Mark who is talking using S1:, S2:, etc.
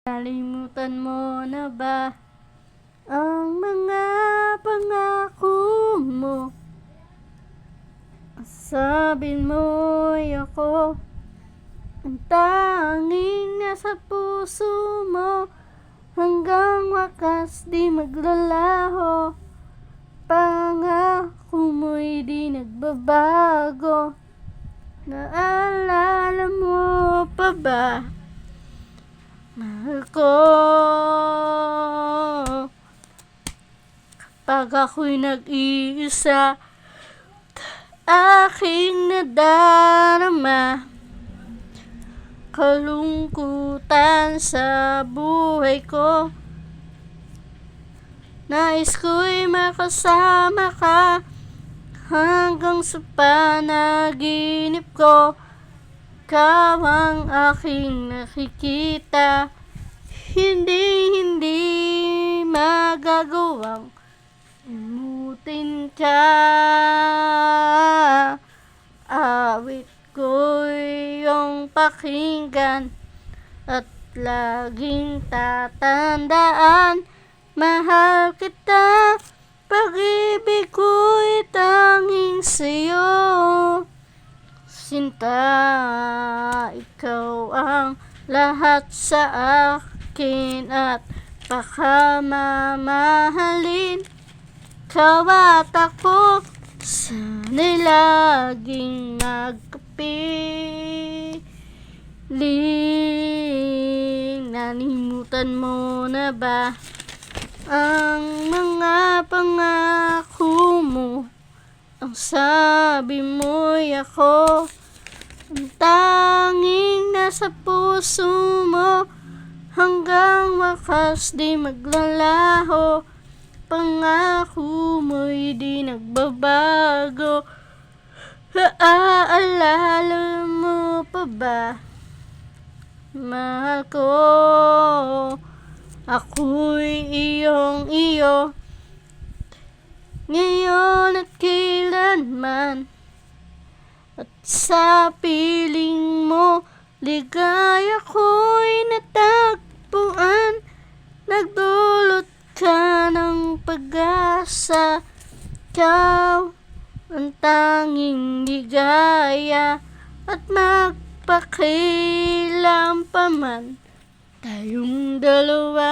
S1: Nalimutan mo na ba ang mga pangako mo? Sabi mo'y ako ang tanging nasa puso mo, hanggang wakas di maglalaho. Pangako mo'y di nagbabago. Naalala mo pa ba? Mahal ko, kapag ako'y nag-iisa, aking nadarama kalungkutan sa buhay ko. Nais ko'y makasama ka hanggang sa panaginip ko. Ikaw ang aking nakikita, hindi magagawang limutin ka. Awit ko'y iyong pakinggan at laging tatandaan. Mahal kita, pag-ibig ko'y tanging sa'yo. Sinta, ikaw ang lahat sa akin at baka mamahalin. Ikaw at ako, sana'y laging magkapiling. Nalimutan mo na ba ang mga pangako mo? Ang sabi mo'y ako ang tanging nasa puso mo, hanggang wakas di maglalaho. Pangako mo'y di nagbabago. Naaalala mo pa ba? Mahal ko, ako'y iyong iyo, ngayon at kailanman. At sa piling mo, ligaya ko'y natagpuan. Nagdulot ka ng pag-asa, ikaw ang tanging ligaya. At magpakailan pa man tayong dalawa.